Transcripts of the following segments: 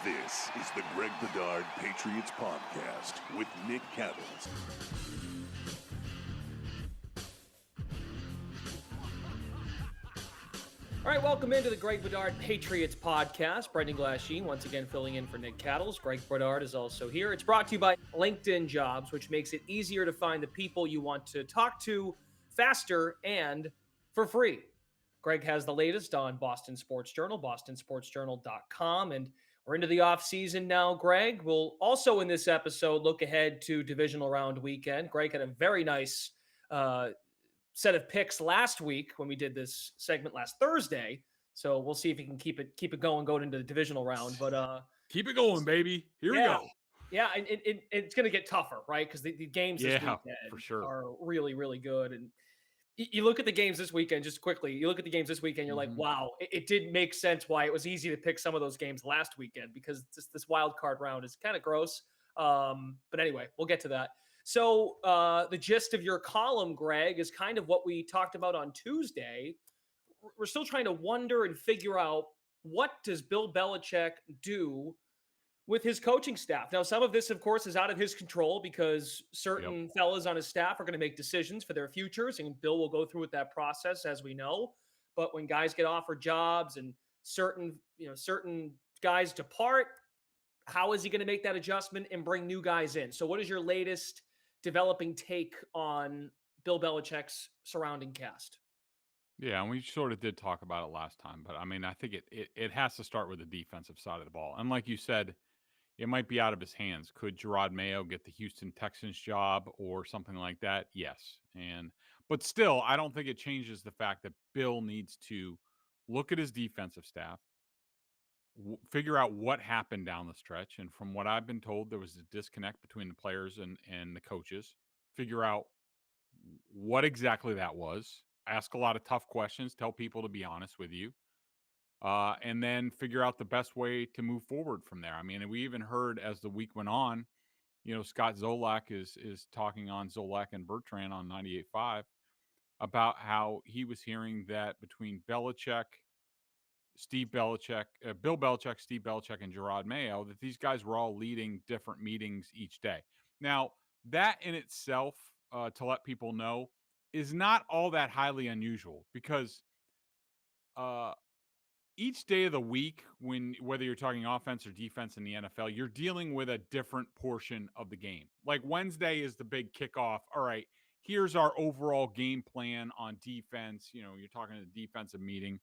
This is the Greg Bedard Patriots Podcast with Nick Cattles. All right, welcome into the Greg Bedard Patriots Podcast. Brendan Glasheen once again filling in for Nick Cattles. Greg Bedard is also here. It's brought to you by LinkedIn Jobs, which makes it easier to find the people you want to talk to faster and for free. Greg has the latest on Boston Sports Journal, bostonsportsjournal.com, and we're into the offseason now, Greg. We'll also in this episode look ahead to Divisional Round weekend. Greg had a very nice set of picks last week when we did this segment last Thursday. So we'll see if he can keep it going into the Divisional Round. But keep it going, baby. Here we go. Yeah, and it's going to get tougher, right? Because the games this weekend for sure are really, really good. And you look at the games this weekend, just quickly, you're like, wow, it did make sense why it was easy to pick some of those games last weekend because this wild card round is kind of gross. But anyway, we'll get to that. So the gist of your column, Greg, is kind of what we talked about on Tuesday. We're still trying to wonder and figure out what does Bill Belichick do with his coaching staff. Now, some of this, of course, is out of his control because certain fellas on his staff are going to make decisions for their futures, and Bill will go through with that process, as we know. But when guys get offered jobs and certain guys depart, how is he going to make that adjustment and bring new guys in? So what is your latest developing take on Bill Belichick's surrounding cast? Yeah, and we sort of did talk about it last time, but I mean, I think it has to start with the defensive side of the ball. And like you said, it might be out of his hands. Could Gerard Mayo get the Houston Texans job or something like that? Yes. But still, I don't think it changes the fact that Bill needs to look at his defensive staff, figure out what happened down the stretch. And from what I've been told, there was a disconnect between the players and the coaches. Figure out what exactly that was. Ask a lot of tough questions. Tell people to be honest with you. And then figure out the best way to move forward from there. I mean, we even heard as the week went on, Scott Zolak is talking on Zolak and Bertrand on 98.5 about how he was hearing that between Bill Belichick, Steve Belichick, and Gerard Mayo, that these guys were all leading different meetings each day. Now, that in itself, to let people know, is not all that highly unusual because each day of the week, whether you're talking offense or defense in the NFL, you're dealing with a different portion of the game. Like Wednesday is the big kickoff. All right, here's our overall game plan on defense. You're talking to the defensive meeting.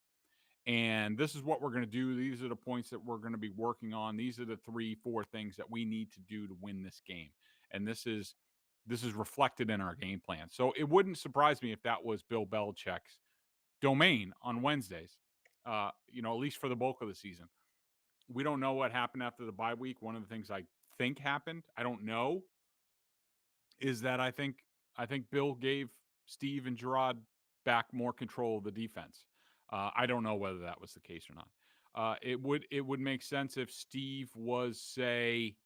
And this is what we're going to do. These are the points that we're going to be working on. These are the 3-4 things that we need to do to win this game. And this is reflected in our game plan. So it wouldn't surprise me if that was Bill Belichick's domain on Wednesdays, at least for the bulk of the season. We don't know what happened after the bye week. One of the things I think happened, I don't know, is that I think Bill gave Steve and Gerard back more control of the defense. I don't know whether that was the case or not. It would make sense if Steve was, say,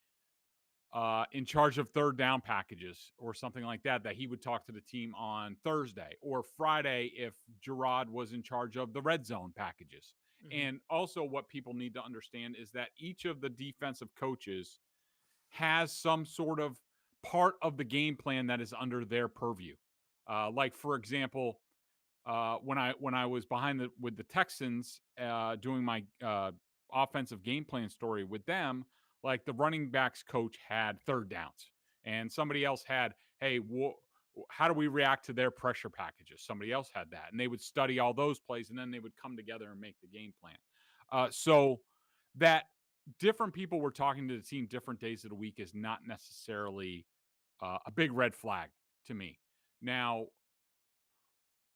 in charge of third down packages or something like that he would talk to the team on Thursday or Friday if Gerard was in charge of the red zone packages. Mm-hmm. And also what people need to understand is that each of the defensive coaches has some sort of part of the game plan that is under their purview. Like, for example, when I was with the Texans doing my offensive game plan story with them, like the running backs coach had third downs and somebody else had, hey, how do we react to their pressure packages? Somebody else had that, and they would study all those plays and then they would come together and make the game plan. So that different people were talking to the team different days of the week is not necessarily a big red flag to me. Now,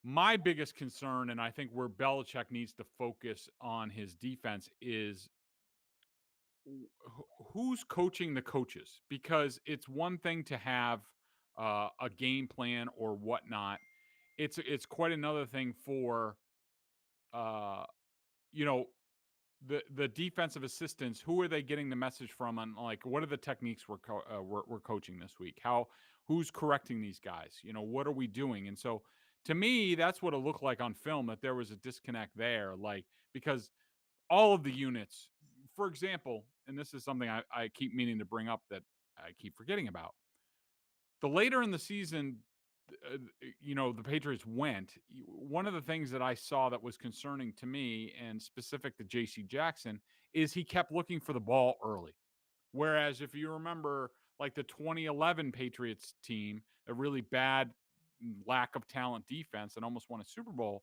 my biggest concern, and I think where Belichick needs to focus on his defense, is who's coaching the coaches. Because it's one thing to have a game plan or whatnot. It's quite another thing for, the defensive assistants. Who are they getting the message from? And like, what are the techniques we're coaching this week? Who's correcting these guys? What are we doing? And so, to me, that's what it looked like on film, that there was a disconnect there. Like, because all of the units, for example, and this is something I keep meaning to bring up that I keep forgetting about. The later in the season, the Patriots went. One of the things that I saw that was concerning to me and specific to J.C. Jackson is he kept looking for the ball early. Whereas if you remember, like the 2011 Patriots team, a really bad lack of talent defense and almost won a Super Bowl,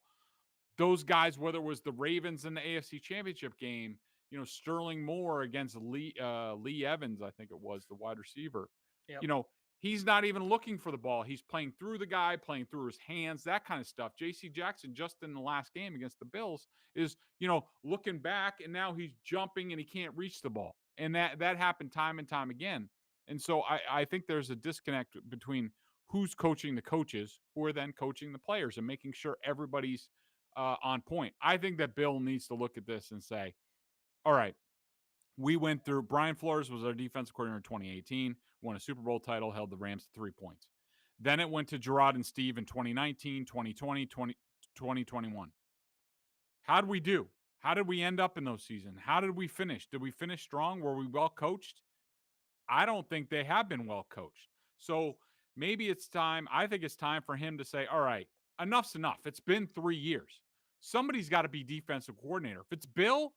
those guys, whether it was the Ravens in the AFC Championship game, Sterling Moore against Lee Evans, I think it was the wide receiver. Yep. You know, he's not even looking for the ball. He's playing through the guy, playing through his hands, that kind of stuff. J.C. Jackson, just in the last game against the Bills, is looking back, and now he's jumping and he can't reach the ball, and that happened time and time again. And so I think there's a disconnect between who's coaching the coaches, who are then coaching the players, and making sure everybody's on point. I think that Bill needs to look at this and say, all right, we went through, Brian Flores was our defensive coordinator in 2018, won a Super Bowl title, held the Rams to 3 points. Then it went to Gerard and Steve in 2019, 2020, 2021. How did we do? How did we end up in those seasons? How did we finish? Did we finish strong? Were we well coached? I don't think they have been well coached. So maybe it's time. I think it's time for him to say, all right, enough's enough. It's been 3 years. Somebody's got to be defensive coordinator. If it's Bill,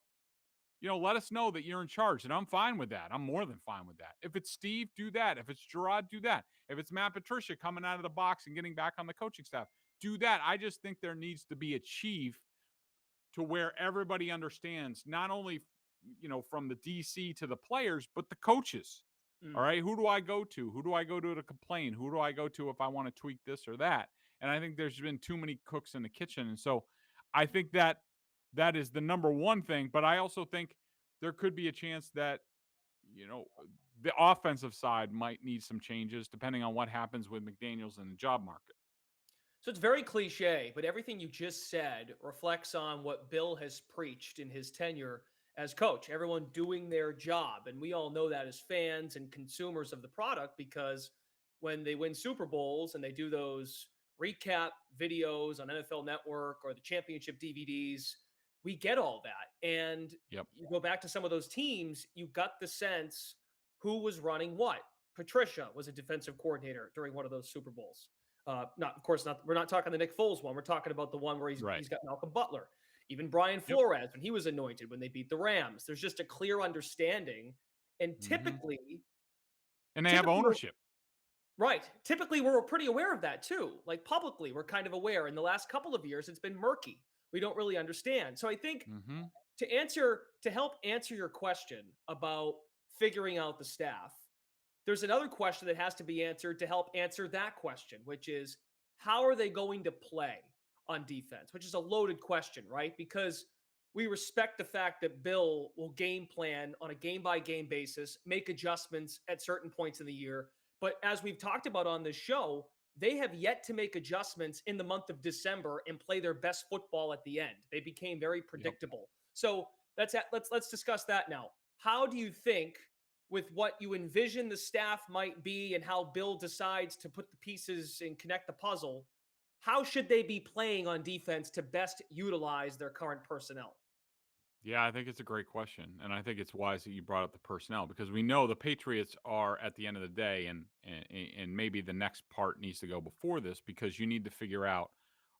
let us know that you're in charge, and I'm fine with that. I'm more than fine with that. If it's Steve, do that. If it's Gerard, do that. If it's Matt Patricia coming out of the box and getting back on the coaching staff, do that. I just think there needs to be a chief to where everybody understands, not only, from the DC to the players, but the coaches. All right. Who do I go to? Who do I go to complain? Who do I go to if I want to tweak this or that? And I think there's been too many cooks in the kitchen. And so I think that is the number one thing. But I also think there could be a chance that, the offensive side might need some changes depending on what happens with McDaniels in the job market. So it's very cliche, but everything you just said reflects on what Bill has preached in his tenure as coach. Everyone doing their job. And we all know that as fans and consumers of the product, because when they win Super Bowls and they do those recap videos on NFL Network or the championship DVDs, we get all that. And Yep. You go back to some of those teams, you got the sense who was running what. Patricia was a defensive coordinator during one of those Super Bowls. We're not talking the Nick Foles one. We're talking about the one where he's got Malcolm Butler. Even Brian Flores, when he was anointed, when they beat the Rams. There's just a clear understanding. And typically... And they have ownership. Right. Typically, we're pretty aware of that too. Like publicly, we're kind of aware. In the last couple of years, it's been murky. We don't really understand. So I think to help answer your question about figuring out the staff, there's another question that has to be answered to help answer that question, which is how are they going to play on defense, which is a loaded question, right? Because we respect the fact that Bill will game plan on a game-by-game basis, make adjustments at certain points in the year. But as we've talked about on this show, they have yet to make adjustments in the month of December and play their best football at the end. They became very predictable. So let's discuss that now. How do you think, with what you envision the staff might be and how Bill decides to put the pieces and connect the puzzle, how should they be playing on defense to best utilize their current personnel? Yeah, I think it's a great question. And I think it's wise that you brought up the personnel, because we know the Patriots are, at the end of the day, and maybe the next part needs to go before this, because you need to figure out,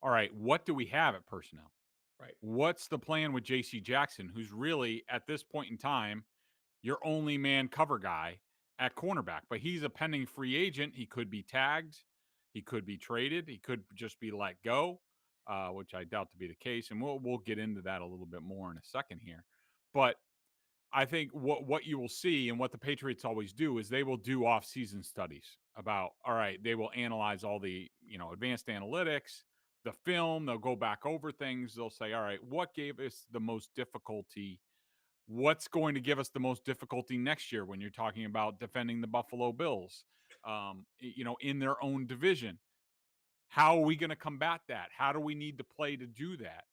all right, what do we have at personnel? Right. What's the plan with J.C. Jackson, who's really, at this point in time, your only man cover guy at cornerback? But he's a pending free agent. He could be tagged. He could be traded. He could just be let go, which I doubt to be the case. And we'll get into that a little bit more in a second here. But I think what you will see, and what the Patriots always do, is they will do off-season studies about, all right, they will analyze all the, advanced analytics, the film. They'll go back over things. They'll say, all right, what gave us the most difficulty? What's going to give us the most difficulty next year when you're talking about defending the Buffalo Bills, in their own division? How are we going to combat that? How do we need to play to do that?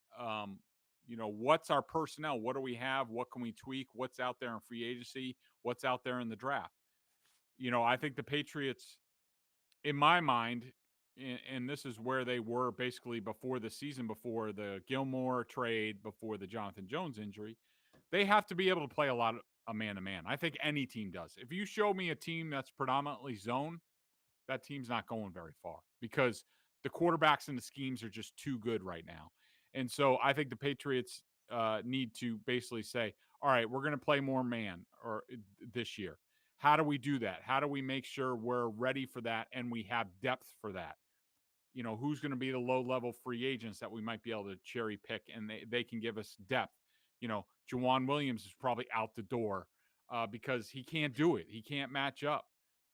What's our personnel? What do we have? What can we tweak? What's out there in free agency? What's out there in the draft? I think the Patriots, in my mind, and this is where they were basically before the season, before the Gilmore trade, before the Jonathan Jones injury, they have to be able to play a lot of man-to-man. I think any team does. If you show me a team that's predominantly zone, that team's not going very far because the quarterbacks and the schemes are just too good right now. And so I think the Patriots need to basically say, all right, we're going to play more man or this year. How do we do that? How do we make sure we're ready for that and we have depth for that? Who's going to be the low-level free agents that we might be able to cherry pick and they can give us depth. Jawan Williams is probably out the door because he can't do it. He can't match up.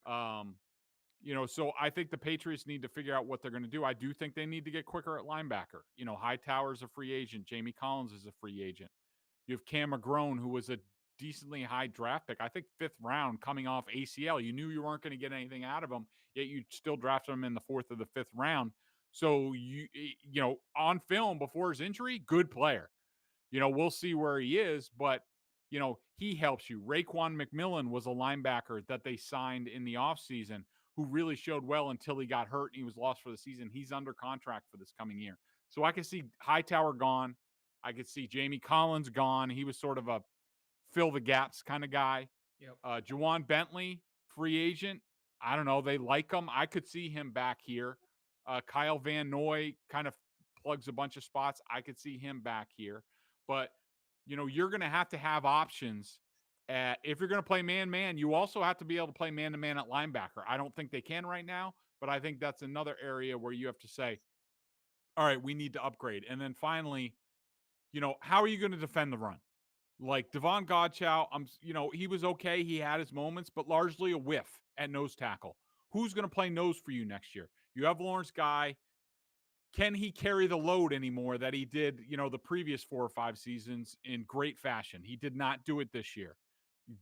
So I think the Patriots need to figure out what they're going to do. I do think they need to get quicker at linebacker. Hightower's a free agent. Jamie Collins is a free agent. You have Cam McGrone, who was a decently high draft pick. I think 5th round coming off ACL. You knew you weren't going to get anything out of him, yet you still drafted him in the 4th or the 5th round. So, on film before his injury, good player. We'll see where he is, but, he helps you. Raekwon McMillan was a linebacker that they signed in the offseason who really showed well until he got hurt and he was lost for the season. He's under contract for this coming year. So I can see Hightower gone. I could see Jamie Collins gone. He was sort of a fill the gaps kind of guy. Yep. Juwan Bentley, free agent. I don't know. They like him. I could see him back here. Kyle Van Noy kind of plugs a bunch of spots. I could see him back here. But, you're going to have options. If you're going to play man-man, you also have to be able to play man-to-man at linebacker. I don't think they can right now, but I think that's another area where you have to say, all right, we need to upgrade. And then finally, how are you going to defend the run? Like Devon Godchow, he was okay. He had his moments, but largely a whiff at nose tackle. Who's going to play nose for you next year? You have Lawrence Guy. Can he carry the load anymore that he did, the previous 4 or 5 seasons in great fashion? He did not do it this year.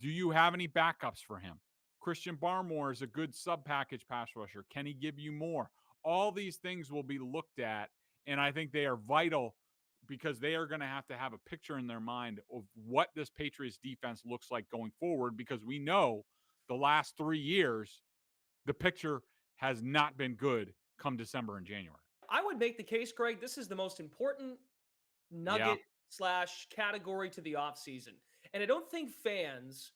Do you have any backups for him? Christian Barmore is a good sub-package pass rusher. Can he give you more? All these things will be looked at, and I think they are vital because they are going to have a picture in their mind of what this Patriots defense looks like going forward because we know the last 3 years, the picture has not been good come December and January. I would make the case, Greg, this is the most important nugget / category to the offseason. And I don't think fans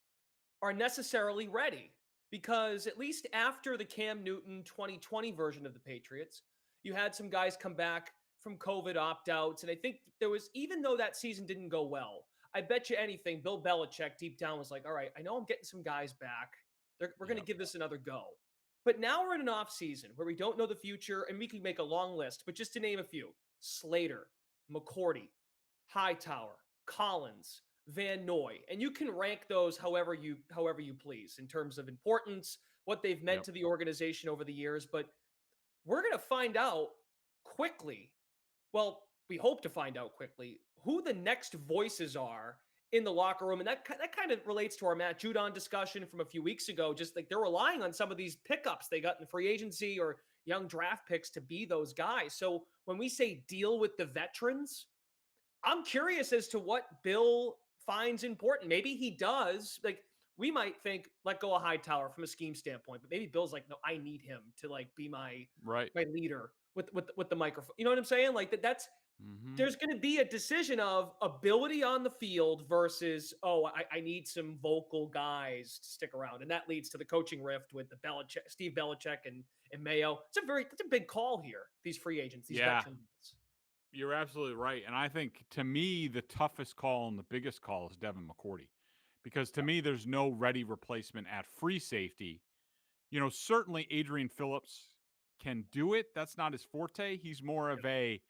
are necessarily ready because at least after the Cam Newton 2020 version of the Patriots, you had some guys come back from COVID opt-outs. And I think there was, even though that season didn't go well, I bet you anything, Bill Belichick deep down was like, all right, I know I'm getting some guys back. We're going to give this another go. But now we're in an off-season where we don't know the future, and we can make a long list. But just to name a few, Slater, McCourty, Hightower, Collins, Van Noy, and you can rank those however you please in terms of importance, what they've meant to the organization over the years. But we're going to find out quickly. Well, we hope to find out quickly who the next voices are in the locker room. And that kind of relates to our Matt Judon discussion from a few weeks ago. Just like they're relying on some of these pickups they got in free agency or young draft picks to be those guys. So when we say deal with the veterans, I'm curious as to what Bill finds important. Maybe he does. Like we might think, let go of Hightower from a scheme standpoint, but maybe Bill's like, no, I need him to like be my leader with the microphone. You know what I'm saying? Like that's there's going to be a decision of ability on the field versus, I need some vocal guys to stick around. And that leads to the coaching rift with the Steve Belichick and Mayo. That's a big call here. These free agents, these veterans. You're absolutely right. And I think to me, the toughest call and the biggest call is Devin McCourty, because to me, there's no ready replacement at free safety. Certainly Adrian Phillips can do it. That's not his forte. He's more of a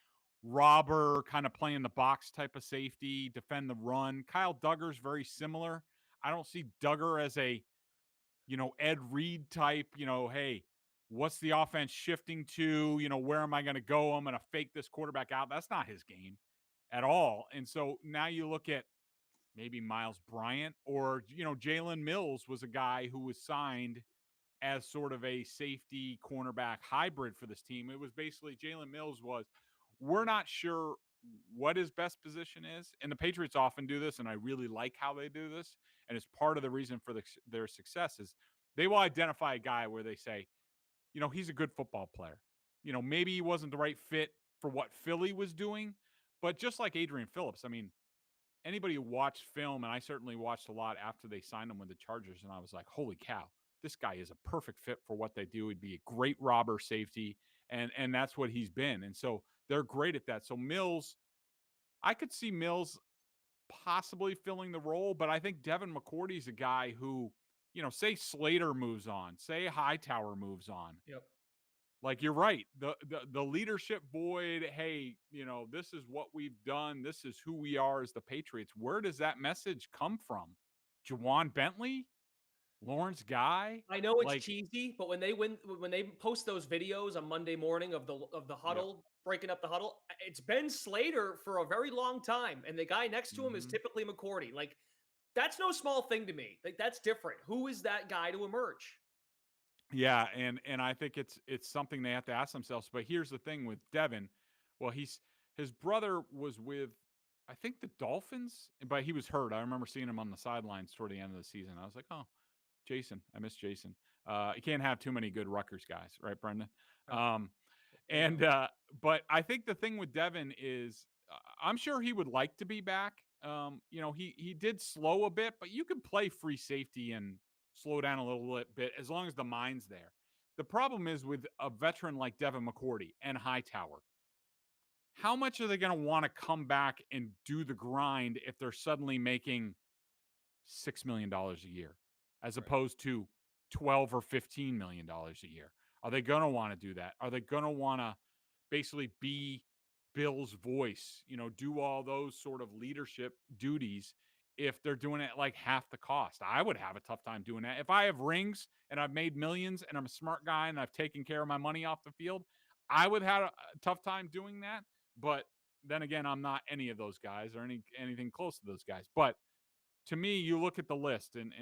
robber, kind of play in the box type of safety, defend the run. Kyle Duggar's very similar. I don't see Duggar as a, Ed Reed type, hey, what's the offense shifting to? Where am I going to go? I'm going to fake this quarterback out. That's not his game at all. And so now you look at maybe Miles Bryant or, Jalen Mills was a guy who was signed as sort of a safety cornerback hybrid for this team. It was basically Jalen Mills we're not sure what his best position is. And the Patriots often do this, and I really like how they do this. And it's part of the reason for their success is they will identify a guy where they say, he's a good football player. Maybe he wasn't the right fit for what Philly was doing, but just like Adrian Phillips, I mean, anybody who watched film, and I certainly watched a lot after they signed him with the Chargers, and I was like, holy cow, this guy is a perfect fit for what they do. He'd be a great robber safety, and that's what he's been. And so they're great at that. So Mills, I could see Mills possibly filling the role, but I think Devin McCourty's a guy who, say Slater moves on, say Hightower moves on. Yep. Like, you're right. The leadership void, hey, this is what we've done. This is who we are as the Patriots. Where does that message come from? Jawan Bentley? Lawrence Guy? I know it's Like, cheesy, but when they post those videos on Monday morning of the yep. huddle, breaking up the huddle, it's been Slater for a very long time, and the guy next to him is Mhm. typically McCourty. Like, that's no small thing to me. Like, that's different. Who is that guy to emerge? Yeah, and I think it's something they have to ask themselves. But here's the thing with Devin. Well, his brother was with, I think, the Dolphins, but he was hurt. I remember seeing him on the sidelines toward the end of the season. I was like, oh, Jason, I miss Jason. You can't have too many good Rutgers guys, right, Brendan? Right. Um, There you and go. but I think the thing with Devin is, I'm sure he would like to be back. He did slow a bit, but you can play free safety and slow down a little bit as long as the mind's there. The problem is with a veteran like Devin McCourty and Hightower. How much are they going to want to come back and do the grind if they're suddenly making $6 million a year as Right. opposed to 12 or $15 million a year? Are they going to want to do that? Are they going to want to basically be Bill's voice, do all those sort of leadership duties if they're doing it at like half the cost? I would have a tough time doing that. If I have rings and I've made millions and I'm a smart guy and I've taken care of my money off the field, I would have a tough time doing that. But then again, I'm not any of those guys or anything close to those guys. But to me, you look at the list, and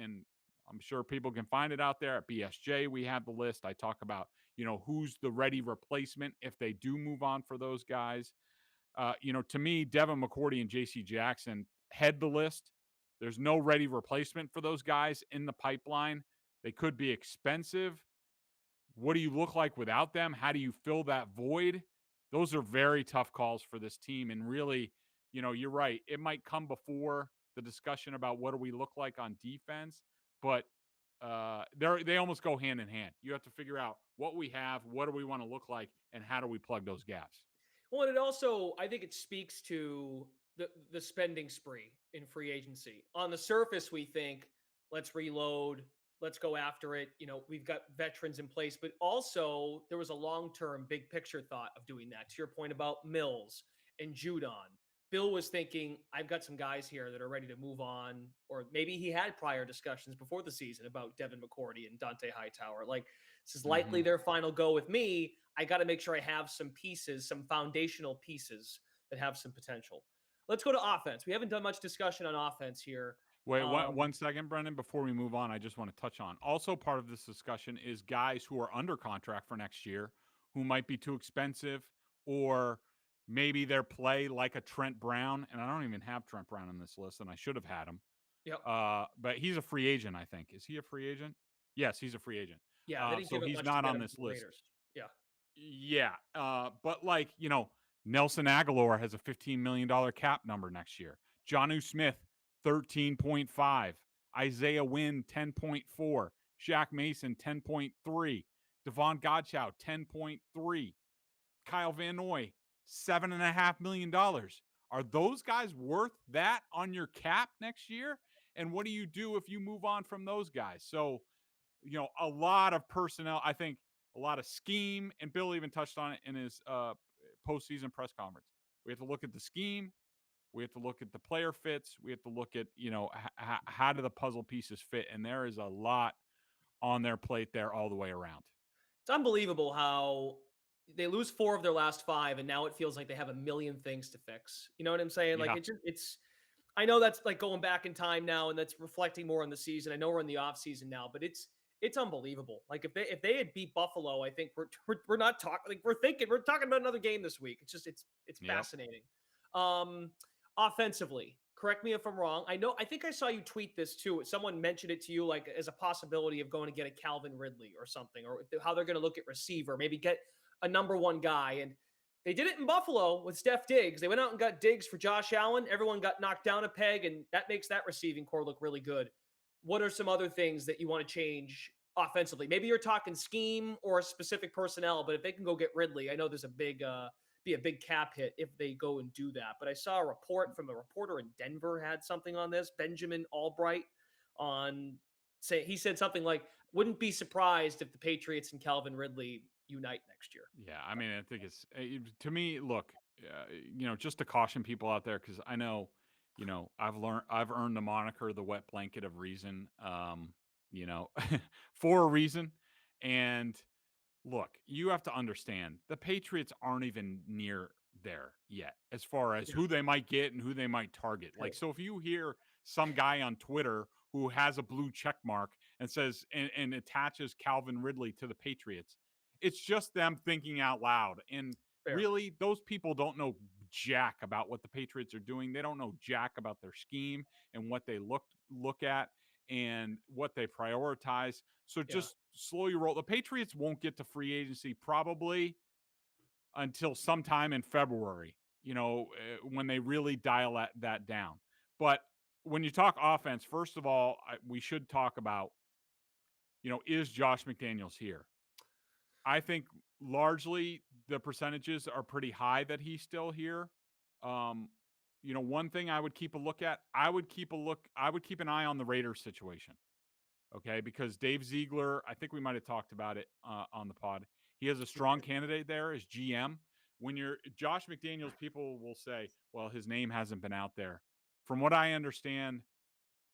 I'm sure people can find it out there at BSJ. We have the list. I talk about, who's the ready replacement if they do move on for those guys. To me, Devin McCourty and JC Jackson head the list. There's no ready replacement for those guys in the pipeline. They could be expensive. What do you look like without them? How do you fill that void? Those are very tough calls for this team. And really, you're right. It might come before the discussion about what do we look like on defense, but they almost go hand in hand. You have to figure out what we have, what do we want to look like, and how do we plug those gaps? Well, and it also, I think it speaks to the spending spree in free agency. On the surface, we think, let's reload, let's go after it. We've got veterans in place, but also there was a long-term big picture thought of doing that. To your point about Mills and Judon, Bill was thinking, I've got some guys here that are ready to move on, or maybe he had prior discussions before the season about Devin McCourty and Dante Hightower. Like, this is likely Mm-hmm. their final go with me. I got to make sure I have some pieces, some foundational pieces that have some potential. Let's go to offense. We haven't done much discussion on offense here. Wait, one second, Brendan. Before we move on, I just want to touch on also part of this discussion is guys who are under contract for next year who might be too expensive, or maybe their play like a Trent Brown. And I don't even have Trent Brown on this list, and I should have had him. Yep. But he's a free agent, I think. Is he a free agent? Yes, he's a free agent. Yeah, they didn't So give it he's much to not get on him this from the list. Raiders. Yeah. Yeah. But like, Nelson Aguilar has a $15 million cap number next year. Jonnu Smith, 13.5. Isaiah Wynn, 10.4. Shaq Mason, 10.3. Devon Godchow, 10.3. Kyle Van Noy, $7.5 million. Are those guys worth that on your cap next year? And what do you do if you move on from those guys? So, a lot of personnel, I think a lot of scheme, and Bill even touched on it in his postseason press conference. We have to look at the scheme. We have to look at the player fits. We have to look at, how do the puzzle pieces fit? And there is a lot on their plate there all the way around. It's unbelievable how they lose 4 of their last 5, and now it feels like they have a million things to fix. You know what I'm saying? Like, Yeah. it's I know that's like going back in time now, and that's reflecting more on the season. I know we're in the off season now, but it's unbelievable. Like, if they had beat Buffalo, I think we're not talking, like, we're talking about another game this week. It's just it's Yep. fascinating. Offensively, correct me if I'm wrong. I think I saw you tweet this too. Someone mentioned it to you, like, as a possibility of going to get a Calvin Ridley or something, or how they're going to look at receiver, maybe get a number 1 guy. And They did it in Buffalo with Steph Diggs. They went out and got Diggs for Josh Allen. Everyone got knocked down a peg, and that makes that receiving core look really good. What are some other things that you want to change offensively? Maybe you're talking scheme or specific personnel, but if they can go get Ridley, I know there's a big cap hit if they go and do that. But I saw a report from a reporter in Denver had something on this. Benjamin Albright he said something like, "Wouldn't be surprised if the Patriots and Calvin Ridley unite next year." Yeah, I mean, I think it's to me. Look, just to caution people out there, because I know, I've earned the moniker the wet blanket of reason, you know, for a reason. And look, you have to understand the Patriots aren't even near there yet as far as Yeah. who they might get and who they might target. Like, so if you hear some guy on Twitter who has a blue check mark and says and attaches Calvin Ridley to the Patriots, it's just them thinking out loud. And Fair. really, those people don't know jack about what the Patriots are doing. They don't know jack about their scheme and what they look at and what they prioritize. So Yeah. just slow your roll. The Patriots won't get to free agency probably until sometime in February, when they really dial that down. But when you talk offense, first of all, we should talk about, is Josh McDaniels here? I think largely the percentages are pretty high that he's still here. Um, one thing I would keep a look at, I would keep an eye on the Raiders situation. Okay, because Dave Ziegler, I think we might have talked about it on the pod. He has a strong candidate there as GM. When you're Josh McDaniels, people will say, well, his name hasn't been out there. From what I understand,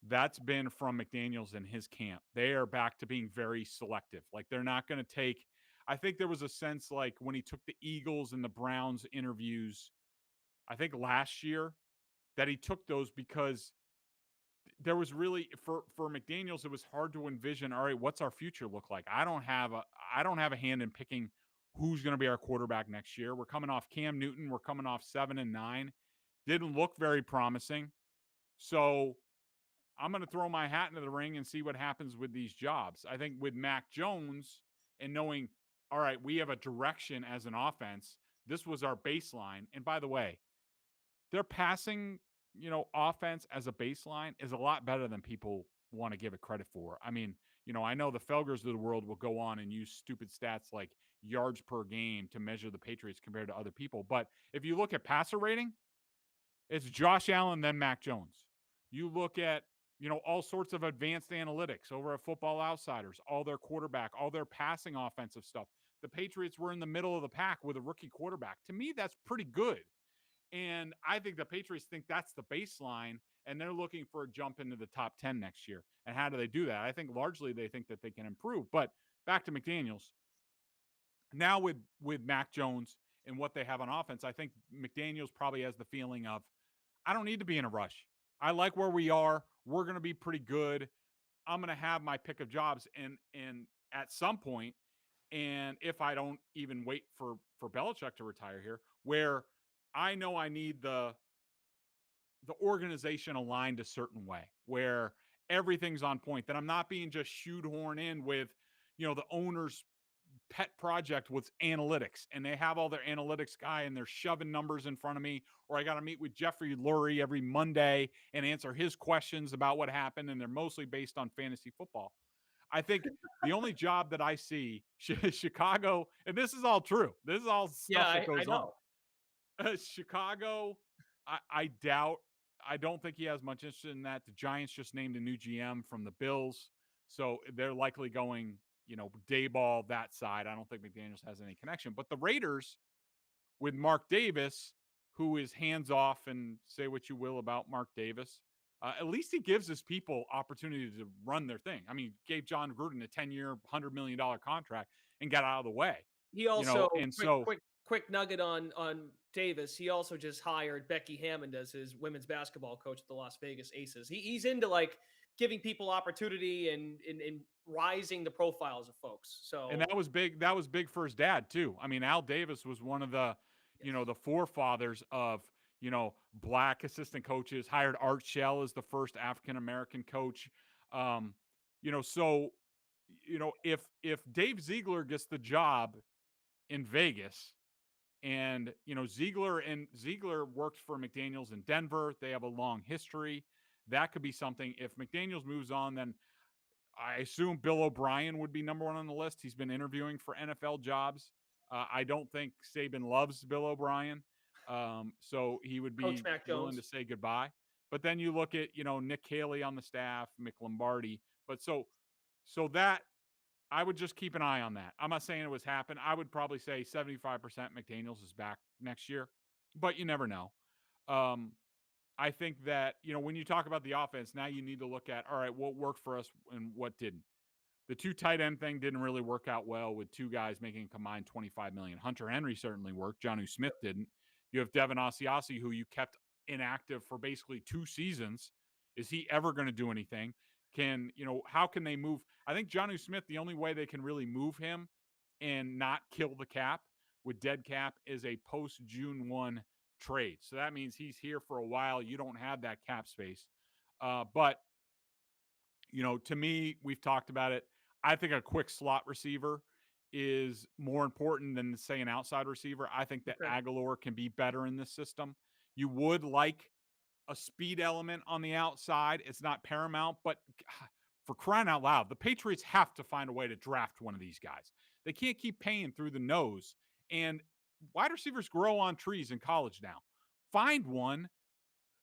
that's been from McDaniels and his camp. They are back to being very selective. Like, they're not going to take, I think there was a sense like when he took the Eagles and the Browns interviews, I think last year, that he took those because there was really for McDaniels, it was hard to envision, all right, what's our future look like? I don't have a hand in picking who's going to be our quarterback next year. We're coming off Cam Newton, we're coming off 7-9. Didn't look very promising. So I'm going to throw my hat into the ring and see what happens with these jobs. I think with Mac Jones and knowing, all right, we have a direction as an offense. This was our baseline. And by the way, their passing, offense as a baseline is a lot better than people want to give it credit for. I mean, I know the Felgers of the world will go on and use stupid stats like yards per game to measure the Patriots compared to other people. But if you look at passer rating, it's Josh Allen, then Mac Jones. You look at, all sorts of advanced analytics over at Football Outsiders, all their quarterback, all their passing offensive stuff. The Patriots were in the middle of the pack with a rookie quarterback. To me, that's pretty good. And I think the Patriots think that's the baseline, and they're looking for a jump into the top 10 next year. And how do they do that? I think largely they think that they can improve. But back to McDaniels. Now with Mac Jones and what they have on offense, I think McDaniels probably has the feeling of, I don't need to be in a rush. I like where we are. We're going to be pretty good. I'm going to have my pick of jobs. And at some point, and if I don't even wait for Belichick to retire here, where I know I need the organization aligned a certain way, where everything's on point, that I'm not being just shoehorned in with, the owner's pet project with analytics, and they have all their analytics guy and they're shoving numbers in front of me, or I got to meet with Jeffrey Lurie every Monday and answer his questions about what happened, and they're mostly based on fantasy football. I think the only job that I see Chicago, and this is all true, this is all stuff that goes on. Chicago, I doubt. I don't think he has much interest in that. The Giants just named a new GM from the Bills, so they're likely going, Dayball that side. I don't think McDaniels has any connection. But the Raiders, with Mark Davis, who is hands off, and say what you will about Mark Davis, at least he gives his people opportunity to run their thing. I mean, gave John Gruden a 10-year, $100 million contract and got out of the way. He also, and so quick nugget on Davis. He also just hired Becky Hammond as his women's basketball coach at the Las Vegas Aces. He's into like giving people opportunity and rising the profiles of folks. So, and that was big. That was big for his dad too. I mean, Al Davis was one of the, the forefathers of, black assistant coaches. Hired Art Shell as the first African American coach. So, if Dave Ziegler gets the job in Vegas, And, Ziegler worked for McDaniels in Denver. They have a long history. That could be something. If McDaniels moves on, then I assume Bill O'Brien would be number one on the list. He's been interviewing for NFL jobs. I don't think Saban loves Bill O'Brien. So he would Coach be Mac willing to Jones. say goodbye. But then you look at, Nick Haley on the staff, Mick Lombardi. But so that I would just keep an eye on that. I'm not saying it was happen. I would probably say 75% McDaniels is back next year, but you never know. Um, I think that, when you talk about the offense, now you need to look at, all right, what worked for us and what didn't. The two tight end thing didn't really work out well with two guys making a combined $25 million. Hunter Henry certainly worked. Jonnu Smith didn't. You have Devin Asiasi, who you kept inactive for basically 2 seasons. Is he ever going to do anything? How can they move? I think Jonnu Smith, the only way they can really move him and not kill the cap with dead cap is a post June 1 trade. So that means he's here for a while. You don't have that cap space. But to me, we've talked about it. I think a quick slot receiver is more important than, say, an outside receiver. I think that Aguilar can be better in this system. You would like a speed element on the outside. It's not paramount, but for crying out loud, the Patriots have to find a way to draft one of these guys. They can't keep paying through the nose. And wide receivers grow on trees in college now. Find one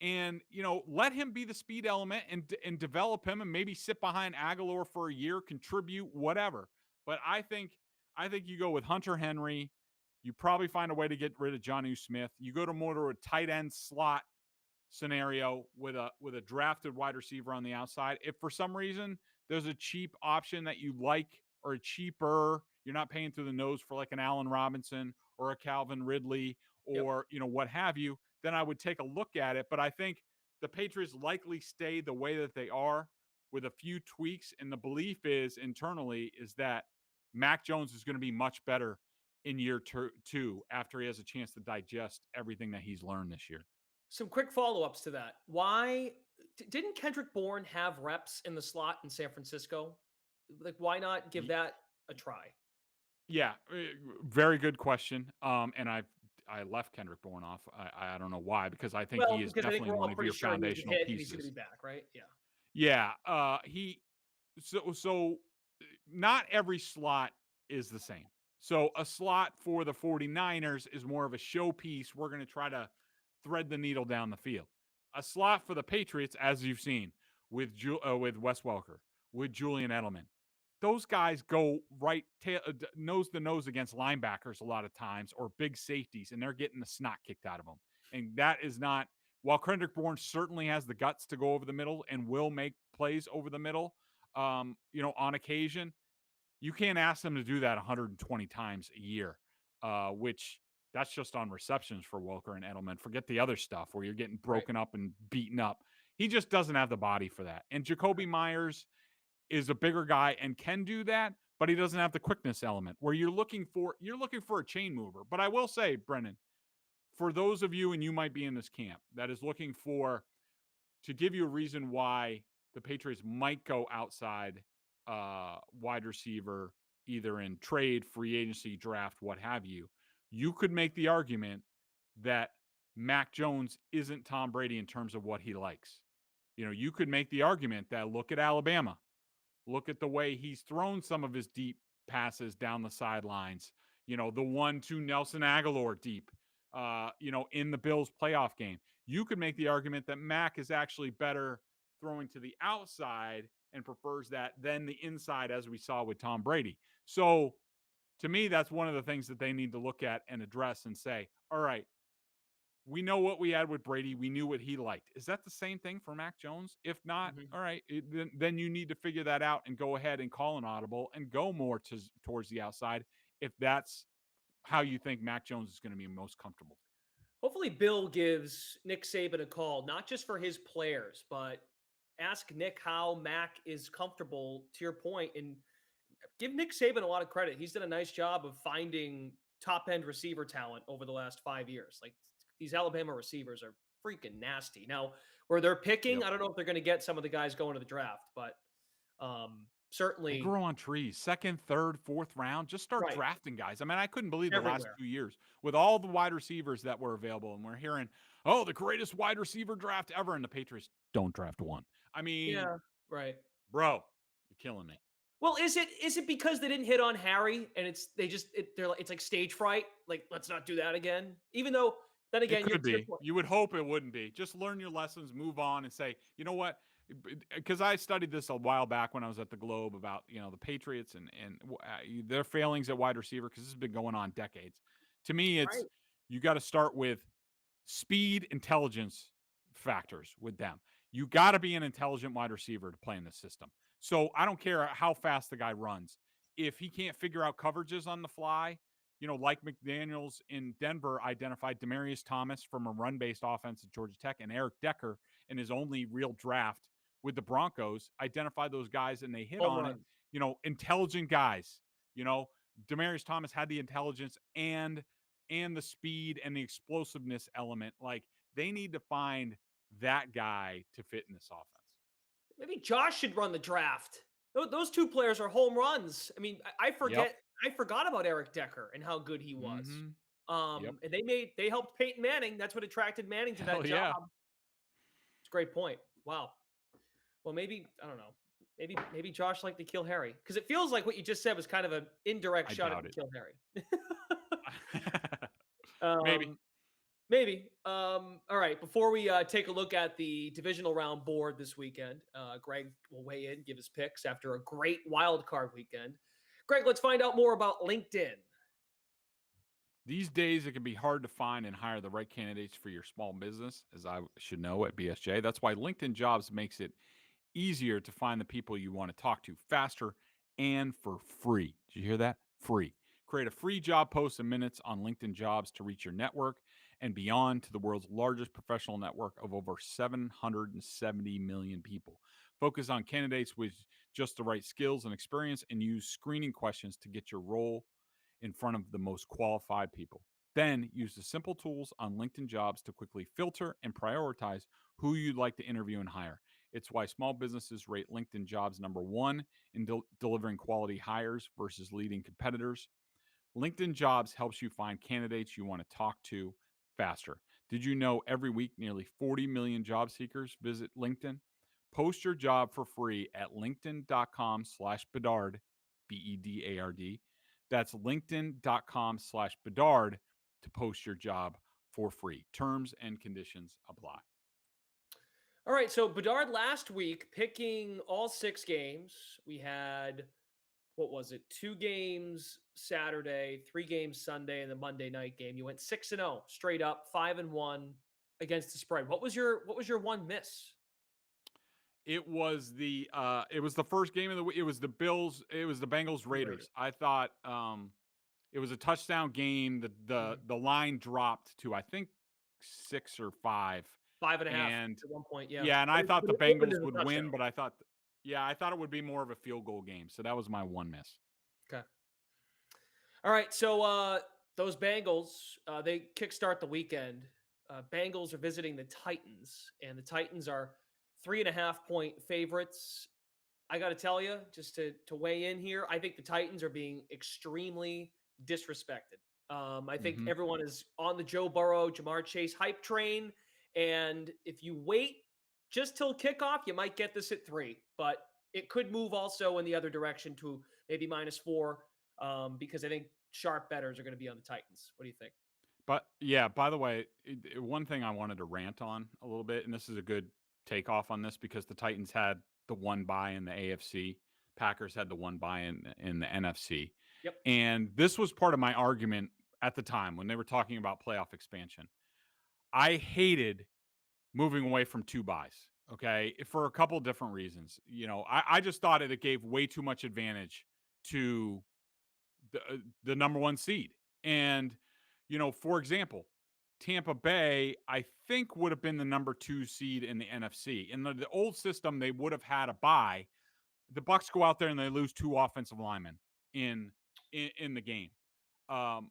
and let him be the speed element and develop him and maybe sit behind Aguilar for a year, contribute, whatever. But I think you go with Hunter Henry. You probably find a way to get rid of Jonnu Smith. You go to more to a tight end slot scenario with a drafted wide receiver on the outside. If for some reason there's a cheap option that you like or a cheaper, you're not paying through the nose for like an Allen Robinson or a Calvin Ridley or what have you, then I would take a look at it. But I think the Patriots likely stay the way that they are with a few tweaks. And the belief is internally is that Mac Jones is going to be much better in year 2 after he has a chance to digest everything that he's learned this year. Some quick follow-ups to that. Why didn't Kendrick Bourne have reps in the slot in San Francisco? Like, why not give that a try? Yeah, very good question. And I left Kendrick Bourne off. I don't know why, because I think he is definitely one of your foundational pieces. He's going to be back, right? Yeah. Yeah. So not every slot is the same. So a slot for the 49ers is more of a showpiece. We're going to try to thread the needle down the field. A slot for the Patriots, as you've seen with Wes Welker, with Julian Edelman, those guys go right nose to nose against linebackers a lot of times or big safeties, and they're getting the snot kicked out of them. And that is not, while Kendrick Bourne certainly has the guts to go over the middle and will make plays over the middle, on occasion, you can't ask them to do that 120 times a year, which that's just on receptions for Welker and Edelman. Forget the other stuff where you're getting broken up and beaten up. He just doesn't have the body for that. And Jacoby Myers is a bigger guy and can do that, but he doesn't have the quickness element where you're looking for a chain mover. But I will say, Brendan, for those of you, and you might be in this camp, that is looking to give you a reason why the Patriots might go outside wide receiver, either in trade, free agency, draft, what have you, you could make the argument that Mac Jones isn't Tom Brady in terms of what he likes. You could make the argument that look at Alabama. Look at the way he's thrown some of his deep passes down the sidelines. The one to Nelson Aguilar deep, in the Bills playoff game. You could make the argument that Mac is actually better throwing to the outside and prefers that than the inside, as we saw with Tom Brady. So to me, that's one of the things that they need to look at and address and say, all right, we know what we had with Brady. We knew what he liked. Is that the same thing for Mac Jones? If not, all right, then you need to figure that out and go ahead and call an audible and go more towards the outside if that's how you think Mac Jones is going to be most comfortable. Hopefully Bill gives Nick Saban a call, not just for his players, but ask Nick how Mac is comfortable, to your point, and give Nick Saban a lot of credit. He's done a nice job of finding top-end receiver talent over the last 5 years. Like, these Alabama receivers are freaking nasty. Now, where they're picking, I don't know if they're going to get some of the guys going to the draft, but certainly. They grow on trees. Second, third, fourth round. Just start Right. drafting guys. I mean, I couldn't believe the last Everywhere. 2 years with all the wide receivers that were available, and we're hearing, oh, the greatest wide receiver draft ever, and the Patriots don't draft one. I mean, Yeah, right. bro, you're killing me. Well, is it because they didn't hit on Harry and it's like stage fright? Like, let's not do that again. Even though then It again, could to your be. point. You would hope it wouldn't be. Just learn your lessons, move on, and say, you know what? Because I studied this a while back when I was at the Globe about the Patriots and their failings at wide receiver, because this has been going on decades. To me, it's Right. you got to start with speed, intelligence factors with them. You got to be an intelligent wide receiver to play in this system. So I don't care how fast the guy runs. If he can't figure out coverages on the fly, like McDaniels in Denver identified Demaryius Thomas from a run-based offense at Georgia Tech, and Eric Decker in his only real draft with the Broncos identified those guys, and they hit Home on it. run. Intelligent guys. Demaryius Thomas had the intelligence and the speed and the explosiveness element. Like, they need to find that guy to fit in this offense. Maybe Josh should run the draft. Those two players are home runs. I mean, I forget. I forgot about Eric Decker and how good he was. Yep. And they helped Peyton Manning. That's what attracted Manning to that Hell job. yeah. It's a great point. Wow. Well, maybe I don't know. Maybe Josh liked to kill Harry, because it feels like what you just said was kind of an indirect shot at kill Harry. Maybe. Maybe. All right. Before we take a look at the divisional round board this weekend, Greg will weigh in, give his picks after a great wild card weekend. Greg, let's find out more about LinkedIn. These days, it can be hard to find and hire the right candidates for your small business, as I should know at BSJ. That's why LinkedIn Jobs makes it easier to find the people you want to talk to faster and for free. Did you hear that? Free. Create a free job post in minutes on LinkedIn Jobs to reach your network and beyond to the world's largest professional network of over 770 million people. Focus on candidates with just the right skills and experience, and use screening questions to get your role in front of the most qualified people. Then use the simple tools on LinkedIn Jobs to quickly filter and prioritize who you'd like to interview and hire. It's why small businesses rate LinkedIn Jobs number one in delivering quality hires versus leading competitors. LinkedIn Jobs helps you find candidates you want to talk to faster. Did you know every week nearly 40 million job seekers visit LinkedIn? Post your job for free at linkedin.com/Bedard, Bedard. That's linkedin.com/Bedard to post your job for free. Terms and conditions apply. All right. So Bedard last week picking all 6 games. We had, what was it? 2 games Saturday, 3 games Sunday, and the Monday night game. You went 6-0 straight up, 5-1 against the spread. What was your one miss? It was the first game of the week. It was the Bengals Raiders. I thought it was a touchdown game. The line dropped to, I think, 6 or 5. 5.5 and at one point. Yeah. Yeah, and I thought the It opened Bengals as a would win, touchdown. but I thought it would be more of a field goal game. So that was my one miss. Okay. All right. So those Bengals, they kickstart the weekend. Bengals are visiting the Titans, and the Titans are 3.5-point favorites. I got to tell you, just to weigh in here, I think the Titans are being extremely disrespected. I think everyone is on the Joe Burrow, Jamar Chase hype train. And if you wait just till kickoff, you might get this at 3. But it could move also in the other direction to maybe -4, because I think sharp bettors are going to be on the Titans. What do you think? But yeah, by the way, one thing I wanted to rant on a little bit, and this is a good takeoff on this, because the Titans had the one bye in the AFC, Packers had the one bye in the NFC. Yep. And this was part of my argument at the time when they were talking about playoff expansion. I hated moving away from 2 byes, okay, for a couple different reasons. I just thought it gave way too much advantage to the number 1 seed. And, for example, Tampa Bay, I think, would have been the number 2 seed in the NFC. In the old system, they would have had a bye. The Bucs go out there and they lose 2 offensive linemen in the game. Oh,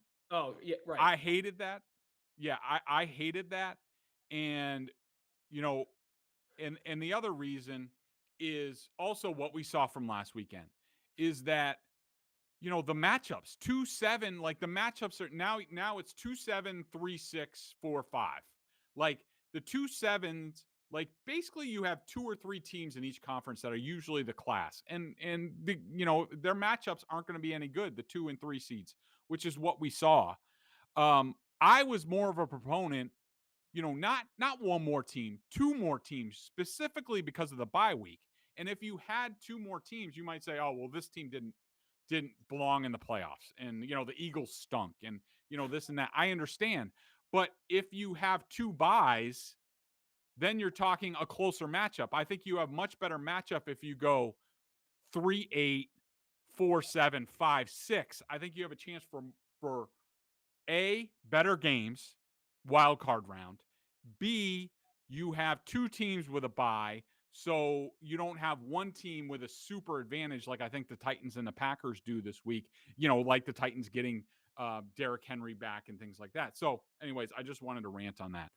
yeah, right. I hated that. Yeah, I hated that. And, and the other reason is also what we saw from last weekend. is that, the matchups 2-7, like the matchups are now it's 2-7, 3-6, 4-5. Like the 2-7s, like basically you have 2 or 3 teams in each conference that are usually the class. And their matchups aren't going to be any good, the 2 and 3 seeds, which is what we saw. I was more of a proponent, not one more team, 2 more teams, specifically because of the bye week. And if you had 2 more teams, you might say, oh, well, this team didn't belong in the playoffs, and the Eagles stunk, and this and that. I understand. But if you have 2 buys, then you're talking a closer matchup. I think you have much better matchup if you go 3-8, 4-7, 5-6. I think you have a chance for A, better games, wild card round. B, you have 2 teams with a bye, so you don't have one team with a super advantage like I think the Titans and the Packers do this week, like the Titans getting Derrick Henry back and things like that. So anyways, I just wanted to rant on that.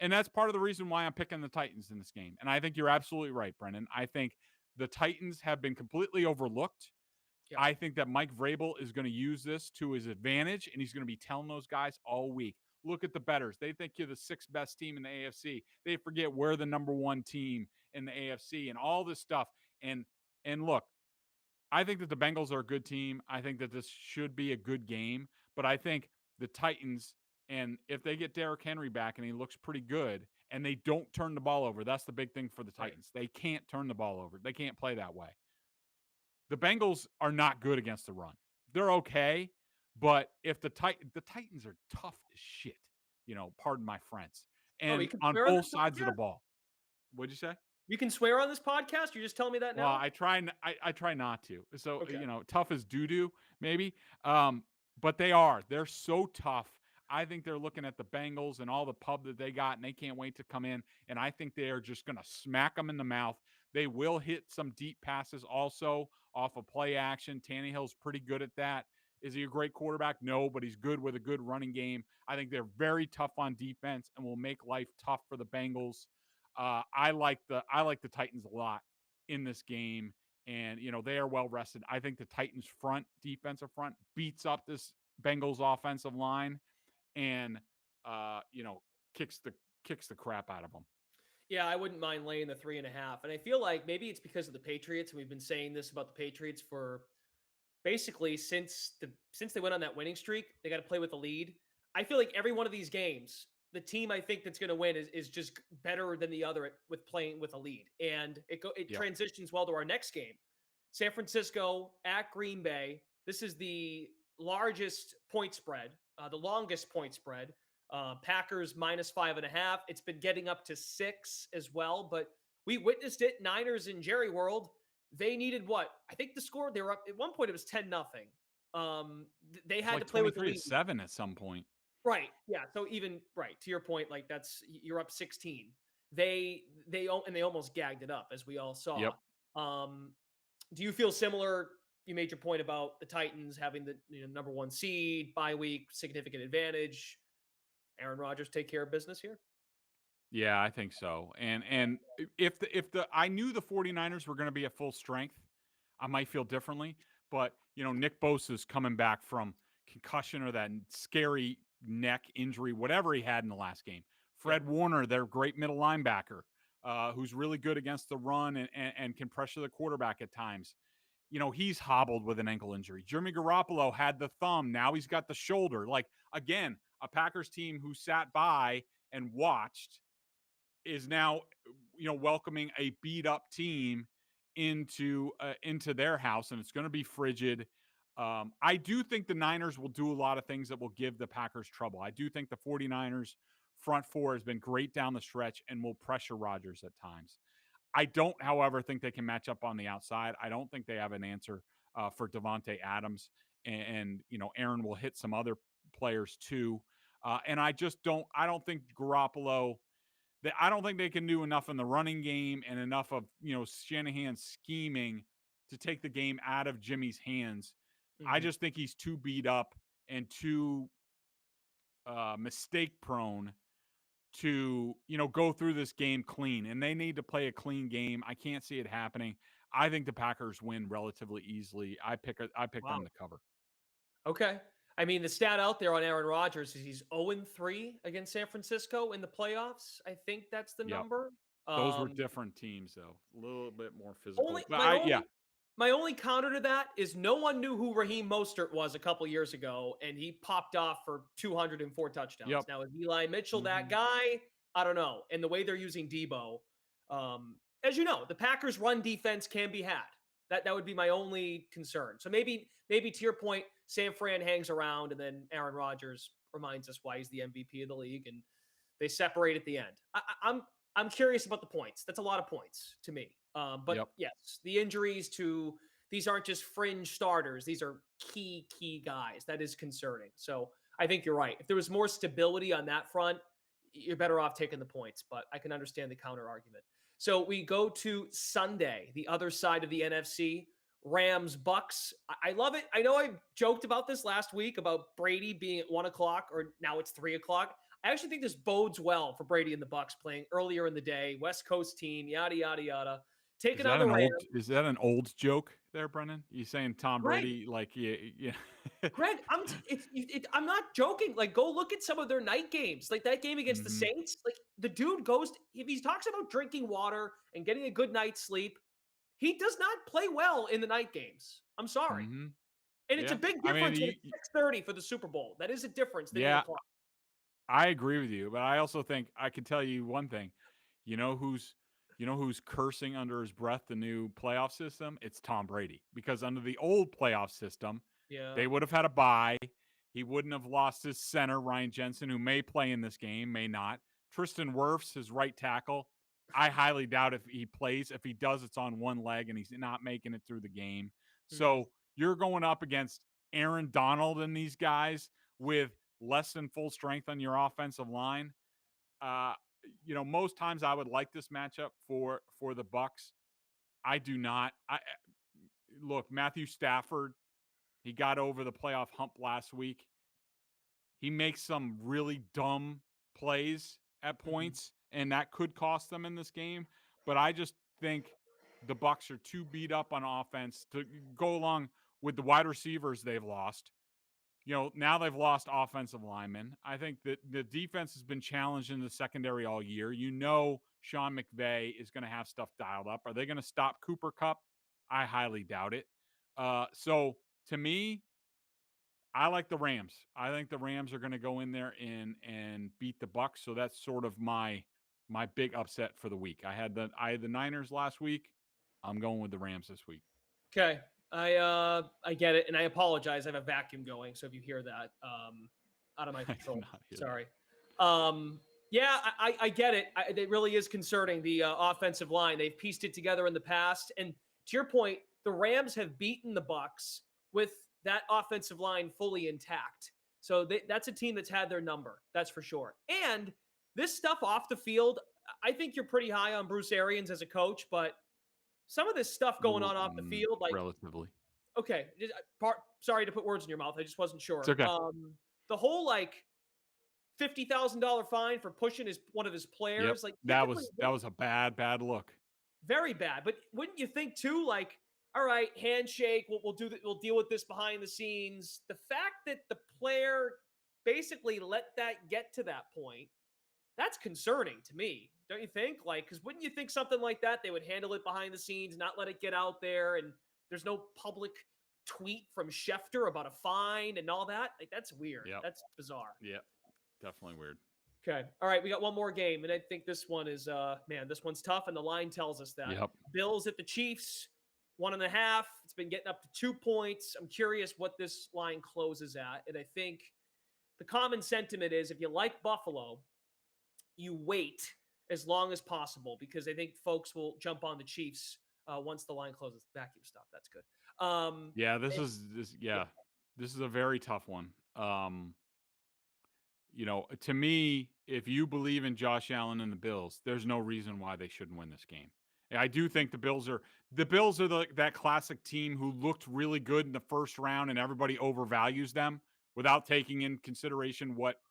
And that's part of the reason why I'm picking the Titans in this game. And I think you're absolutely right, Brendan. I think the Titans have been completely overlooked. Yeah. I think that Mike Vrabel is going to use this to his advantage, and he's going to be telling those guys all week, look at the bettors. They think you're the 6th best team in the AFC. They forget we're the number 1 team in the AFC and all this stuff. And look, I think that the Bengals are a good team. I think that this should be a good game. But I think the Titans, and if they get Derrick Henry back and he looks pretty good, and they don't turn the ball over, that's the big thing for the Titans. Right. They can't turn the ball over. They can't play that way. The Bengals are not good against the run. They're okay, but if the Titans are tough as shit, pardon my French, and on both sides of the ball. What'd you say? You can swear on this podcast? You're just telling me that now? Well, I try not to. So, okay. Tough as doo-doo, maybe. But they're so tough. I think they're looking at the Bengals and all the pub that they got, and they can't wait to come in. And I think they are just going to smack them in the mouth. They will hit some deep passes also off of play action. Tannehill's pretty good at that. Is he a great quarterback? No, but he's good with a good running game. I think they're very tough on defense and will make life tough for the Bengals. I like the Titans a lot in this game, and they are well rested. I think the Titans defensive front beats up this Bengals offensive line, and kicks the crap out of them. Yeah, I wouldn't mind laying the 3.5. And I feel like maybe it's because of the Patriots, and we've been saying this about the Patriots for basically since they went on that winning streak. They got to play with the lead. I feel like every one of these games, the team I think that's going to win is just better than the other with playing with a lead. And it transitions well to our next game. San Francisco at Green Bay. This is the largest point spread, the longest point spread. Packers -5.5. It's been getting up to 6 as well, but we witnessed it. Niners in Jerry World. They needed what? I think the score, they were up at one point, it was 10-0. They had to play with the lead. 7 at some point. Right. Yeah. So even to your point, like you're up 16. They almost gagged it up, as we all saw. Yep. Do you feel similar? You made your point about the Titans having the number 1 seed, bye week, significant advantage. Aaron Rodgers take care of business here? Yeah, I think so. And if I knew the 49ers were going to be at full strength, I might feel differently. But, Nick Bosa's coming back from concussion or that scary neck injury, whatever he had in the last game. Fred Warner, their great middle linebacker, who's really good against the run and can pressure the quarterback at times. He's hobbled with an ankle injury. Jimmy Garoppolo had the thumb. Now he's got the shoulder. Like, again, a Packers team who sat by and watched is now, welcoming a beat up team into their house, and it's going to be frigid. I do think the Niners will do a lot of things that will give the Packers trouble. I do think the 49ers front four has been great down the stretch and will pressure Rodgers at times. I don't, however, think they can match up on the outside. I don't think they have an answer for Devontae Adams, and Aaron will hit some other players too. And I don't think Garoppolo. I don't think they can do enough in the running game and enough of Shanahan scheming to take the game out of Jimmy's hands. Mm-hmm. I just think he's too beat up and too mistake prone to go through this game clean, and they need to play a clean game. I can't see it happening. I think the Packers win relatively easily. I pick them Wow. to cover. Okay. I mean, the stat out there on Aaron Rodgers is he's 0-3 against San Francisco in the playoffs. I think that's the Yep. number. Those were different teams, though. A little bit more physical. Only But my only counter to that is no one knew who Raheem Mostert was a couple years ago, and he popped off for 204 touchdowns. Yep. Now, is Eli Mitchell that guy? I don't know. And the way they're using Debo, as you know, the Packers' run defense can be had. That would be my only concern. So maybe to your point, San Fran hangs around, and then Aaron Rodgers reminds us why he's the MVP of the league, and they separate at the end. I'm curious about the points. That's a lot of points to me. But yes, the injuries to these aren't just fringe starters. These are key guys. That is concerning. So I think you're right. If there was more stability on that front, you're better off taking the points. But I can understand the counter argument. So we go to Sunday, the other side of the NFC, Rams, Bucs. I love it. I know I joked about this last week about Brady being at 1 o'clock, or now it's 3 o'clock. I actually think this bodes well for Brady and the Bucs playing earlier in the day, West Coast team, yada, yada, yada. Taking on the Rams. Is that an old joke there, Brendan? You saying Tom Brady, like, yeah. Greg, I'm not joking. Like, go look at some of their night games. Like that game against the Saints. Like the dude goes, if he talks about drinking water and getting a good night's sleep, he does not play well in the night games. I'm sorry. And it's a big difference when it's 6:30 for the Super Bowl. That is a difference than 8 o'clock. I agree with you, but I also think I can tell you one thing. You know who's cursing under his breath the new playoff system? It's Tom Brady. Because under the old playoff system, they would have had a bye. He wouldn't have lost his center, Ryan Jensen, who may play in this game, may not. Tristan Wirfs, his right tackle. I highly doubt if he plays. If he does, it's on one leg, and he's not making it through the game. So you're going up against Aaron Donald and these guys with less than full strength on your offensive line. Most times I would like this matchup for the Bucs. I do not. Look, Matthew Stafford, he got over the playoff hump last week. He makes some really dumb plays at points, and that could cost them in this game. But I just think the Bucs are too beat up on offense to go along with the wide receivers they've lost. Now they've lost offensive linemen. I think that the defense has been challenged in the secondary all year. Sean McVay is going to have stuff dialed up. Are they going to stop Cooper Kupp? I highly doubt it. So to me, I like the Rams. I think the Rams are going to go in there and beat the Bucs. So that's sort of my big upset for the week. I had the Niners last week. I'm going with the Rams this week. Okay. I get it, and I apologize. I have a vacuum going, so if you hear that, out of my control, sorry. I get it. It really is concerning, the offensive line. They've pieced it together in the past, and to your point, the Rams have beaten the Bucs with that offensive line fully intact. So that's a team that's had their number, that's for sure. And this stuff off the field, I think you're pretty high on Bruce Arians as a coach, but some of this stuff going on off the field, like relatively. Okay, sorry to put words in your mouth. I just wasn't sure. It's okay. The whole $50,000 fine for pushing one of his players, that was a bad look. Very bad. But wouldn't you think too? All right, handshake. We'll deal with this behind the scenes. The fact that the player basically let that get to that point, that's concerning to me. Don't you think? Because wouldn't you think something like that, they would handle it behind the scenes, not let it get out there, and there's no public tweet from Schefter about a fine and all that? That's weird. Yep. That's bizarre. Yeah, definitely weird. Okay. All right, we got one more game, and I think this one is, this one's tough, and the line tells us that. Yep. Bills at the Chiefs, 1.5. It's been getting up to 2 points. I'm curious what this line closes at, and I think the common sentiment is if you like Buffalo, you wait as long as possible, because I think folks will jump on the Chiefs once the line closes. Vacuum stop. That's good. This is a very tough one. To me, if you believe in Josh Allen and the Bills, there's no reason why they shouldn't win this game. I do think the Bills are that classic team who looked really good in the first round and everybody overvalues them without taking in consideration what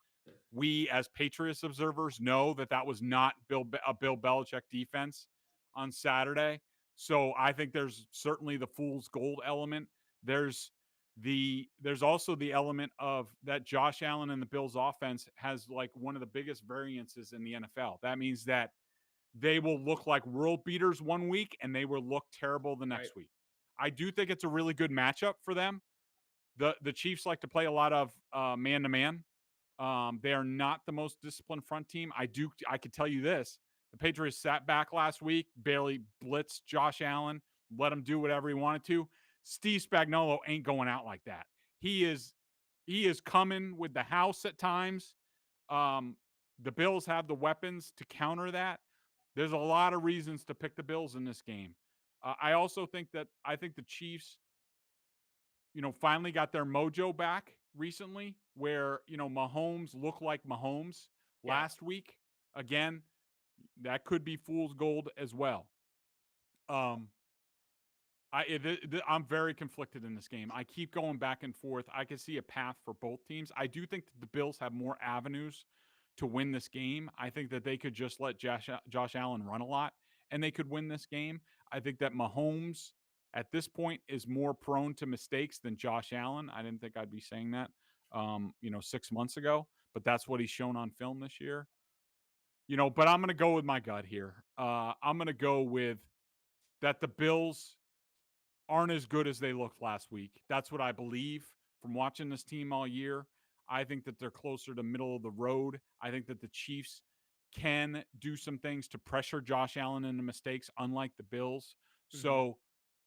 we as Patriots observers know, that was not a Bill Belichick defense on Saturday. So I think there's certainly the fool's gold element. There's there's also the element of that Josh Allen and the Bills offense has like one of the biggest variances in the NFL. That means that they will look like world beaters one week and they will look terrible the Right. next week. I do think it's a really good matchup for them. The Chiefs like to play a lot of man to man. They are not the most disciplined front team. I could tell you this: the Patriots sat back last week, barely blitzed Josh Allen, let him do whatever he wanted to. Steve Spagnuolo ain't going out like that. He is coming with the house at times. Um, the Bills have the weapons to counter that. There's a lot of reasons to pick the Bills in this game. I think the Chiefs, finally got their mojo back recently where, Mahomes looked like Mahomes last week. Again, that could be fool's gold as well. I'm very conflicted in this game. I keep going back and forth. I can see a path for both teams. I do think that the Bills have more avenues to win this game. I think that they could just let Josh Allen run a lot and they could win this game. I think that Mahomes at this point is more prone to mistakes than Josh Allen. I didn't think I'd be saying that, 6 months ago, but that's what he's shown on film this year. But I'm going to go with my gut here. I'm going to go with that the Bills aren't as good as they looked last week. That's what I believe from watching this team all year. I think that they're closer to middle of the road. I think that the Chiefs can do some things to pressure Josh Allen into mistakes, unlike the Bills. So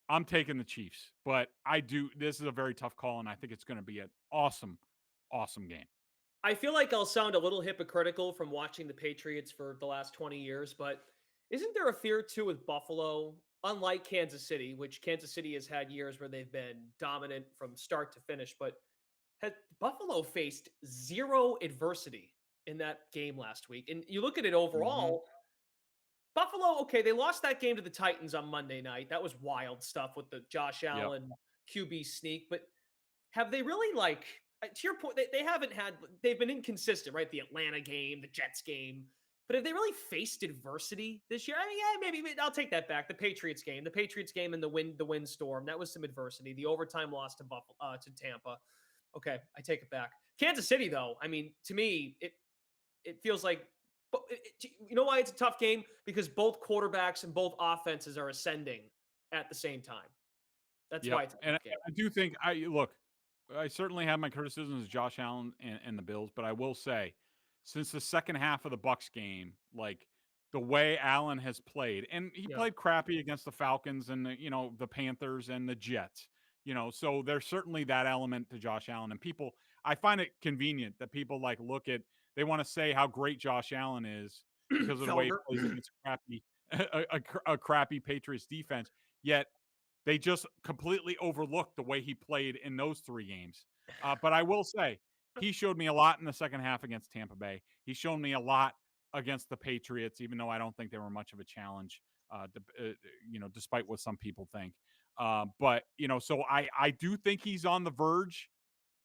I'm taking the Chiefs, but this is a very tough call, and I think it's going to be an awesome, awesome game. I feel like I'll sound a little hypocritical from watching the Patriots for the last 20 years, but isn't there a fear too with Buffalo? Unlike Kansas City, which Kansas City has had years where they've been dominant from start to finish, but had Buffalo faced zero adversity in that game last week. And you look at it overall, Buffalo, okay, they lost that game to the Titans on Monday night. That was wild stuff with the Josh Allen QB sneak, but have they really to your point, they've been inconsistent, right? The Atlanta game, the Jets game, but have they really faced adversity this year? I mean, yeah, maybe I'll take that back. The Patriots game and the windstorm, that was some adversity. The overtime loss to to Tampa. Okay, I take it back. Kansas City, though, I mean, to me, it feels like, you know why it's a tough game? Because both quarterbacks and both offenses are ascending at the same time. That's why it's a tough game. I do think I certainly have my criticisms of Josh Allen and the Bills, but I will say, since the second half of the Bucs game, like the way Allen has played, and he played crappy against the Falcons and the Panthers and the Jets, so there's certainly that element to Josh Allen. And I find it convenient that people they want to say how great Josh Allen is because of the way he plays against a crappy Patriots defense. Yet they just completely overlooked the way he played in those 3 games. But I will say, he showed me a lot in the second half against Tampa Bay. He showed me a lot against the Patriots, even though I don't think they were much of a challenge, despite what some people think. But so I do think he's on the verge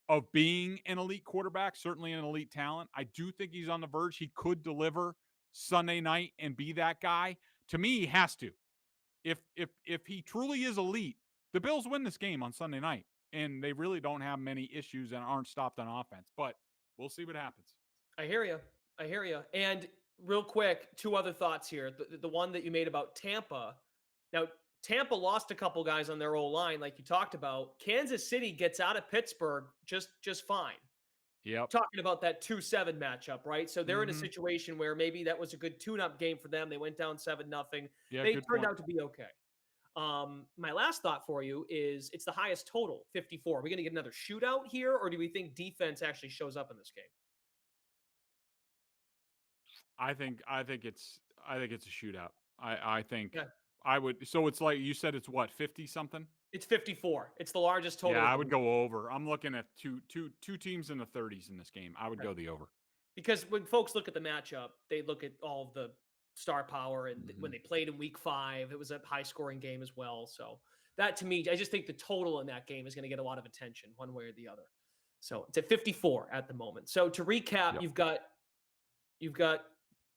of being an elite quarterback, certainly an elite talent. I do think he's on the verge. He could deliver Sunday night and be that guy. To me, he has to. If he truly is elite, the Bills win this game on Sunday night, and they really don't have many issues and aren't stopped on offense. But we'll see what happens. I hear you. And real quick, 2 other thoughts here. The one that you made about Tampa. Now, Tampa lost a couple guys on their O-line, like you talked about. Kansas City gets out of Pittsburgh just fine. Yep. Talking about that 2-7 matchup, right? So they're in a situation where maybe that was a good tune-up game for them. They went down 7-0. They turned out to be okay. My last thought for you is it's the highest total, 54. Are we going to get another shootout here, or do we think defense actually shows up in this game? I think it's a shootout. I think I would. So it's like you said, it's what, 50 something? It's 54. It's the largest total. Yeah, I would go over. I'm looking at two teams in the 30s in this game. I would go the over. Because when folks look at the matchup, they look at all of the star power, and when they played in week 5, it was a high scoring game as well. So that, to me, I just think the total in that game is going to get a lot of attention one way or the other. So it's at 54 at the moment. So to recap, you've got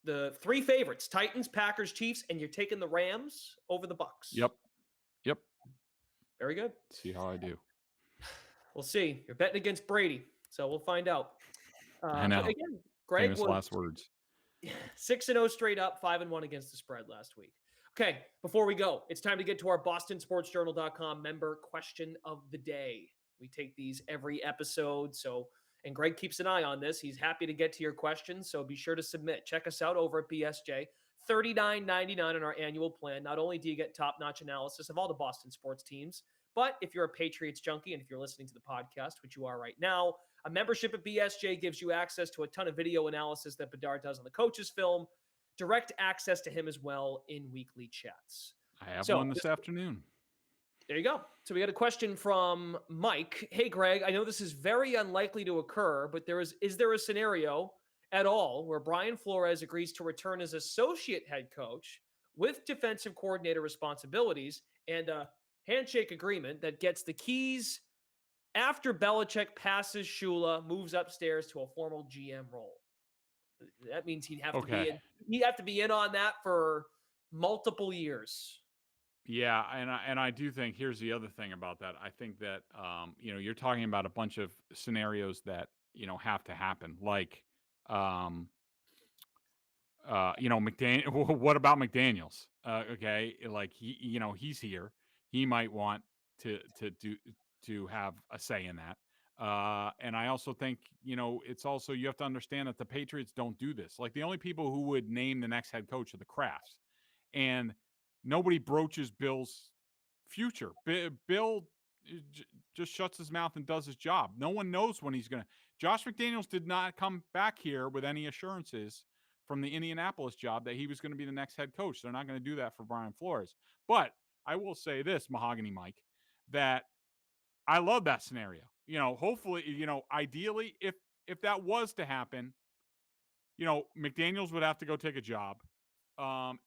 the 3 favorites, Titans, Packers, Chiefs, and you're taking the Rams over the Bucs. Yep. Very good. See how I do. We'll see. You're betting against Brady, so we'll find out. I know. But again, Greg Famous was last words. 6-0 straight up, 5-1 against the spread last week. Okay, before we go, it's time to get to our BostonSportsJournal.com member question of the day. We take these every episode, and Greg keeps an eye on this. He's happy to get to your questions, so be sure to submit. Check us out over at BSJ. $39.99 on our annual plan. Not only do you get top-notch analysis of all the Boston sports teams, but if you're a Patriots junkie and if you're listening to the podcast, which you are right now, a membership at BSJ gives you access to a ton of video analysis that Bedard does on the coach's film, direct access to him as well in weekly chats. I have one this afternoon. There you go. So we got a question from Mike. Hey, Greg, I know this is very unlikely to occur, but is there a scenario at all where Brian Flores agrees to return as associate head coach with defensive coordinator responsibilities and a handshake agreement that gets the keys after Belichick passes Shula, moves upstairs to a formal GM role? That means he'd have to be in on that for multiple years. Yeah, and I do think here's the other thing about that. I think that you're talking about a bunch of scenarios that have to happen. Like, McDaniel. What about McDaniels? Okay, like he's here. He might want to have a say in that. And I also think it's also, you have to understand that the Patriots don't do this. Like, the only people who would name the next head coach are the Krafts, and nobody broaches Bill's future. Bill just shuts his mouth and does his job. No one knows when he's going to. Josh McDaniels did not come back here with any assurances from the Indianapolis job that he was going to be the next head coach. They're not going to do that for Brian Flores. But I will say this, Mahogany Mike, that I love that scenario. Hopefully, ideally, if that was to happen, McDaniels would have to go take a job.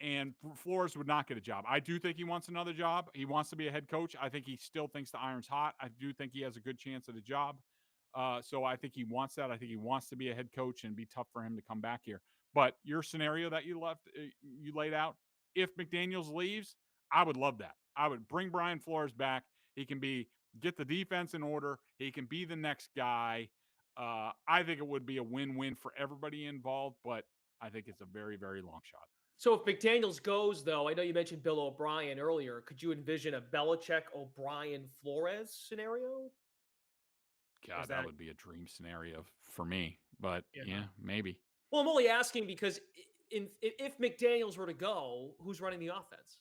And Flores would not get a job. I do think he wants another job. He wants to be a head coach. I think he still thinks the iron's hot. I do think he has a good chance at a job. So I think he wants that. I think he wants to be a head coach, and be tough for him to come back here. But your scenario that you laid out, if McDaniels leaves, I would love that. I would bring Brian Flores back. He can get the defense in order. He can be the next guy. I think it would be a win-win for everybody involved, but I think it's a very, very long shot. So if McDaniels goes, though, I know you mentioned Bill O'Brien earlier. Could you envision a Belichick, O'Brien, Flores scenario? God, that would be a dream scenario for me. But yeah, maybe. Well, I'm only asking because if McDaniels were to go, who's running the offense?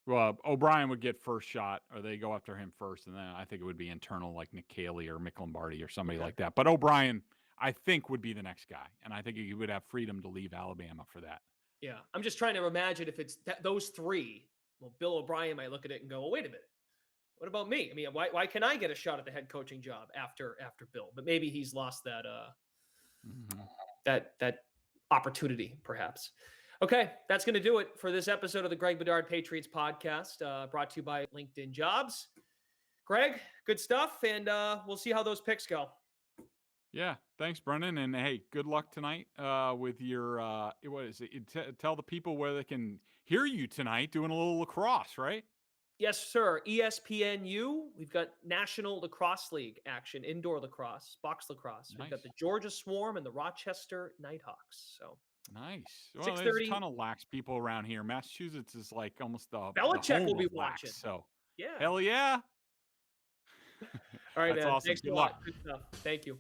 Well, O'Brien would get first shot, or they go after him first, and then I think it would be internal, like Nick Caley or Mick Lombardi or somebody like that. But O'Brien, I think, would be the next guy, and I think he would have freedom to leave Alabama for that. Yeah, I'm just trying to imagine if it's those three. Well, Bill O'Brien might look at it and go, well, wait a minute. What about me? I mean, why can I get a shot at the head coaching job after Bill? But maybe he's lost that that opportunity, perhaps. Okay, that's going to do it for this episode of the Greg Bedard Patriots Podcast, brought to you by LinkedIn Jobs. Greg, good stuff, and we'll see how those picks go. Yeah, thanks, Brendan, and hey, good luck tonight with your what is it? Tell the people where they can hear you tonight doing a little lacrosse, right? Yes, sir. ESPNU. We've got National Lacrosse League action, indoor lacrosse, box lacrosse. Nice. We've got the Georgia Swarm and the Rochester Nighthawks. So nice. Well, there's a ton of lax people around here. Massachusetts is like almost the Belichick will be watching. Lax, so yeah, hell yeah. All right, that's man. awesome. Thanks Good a luck. lot. Good stuff. Thank you.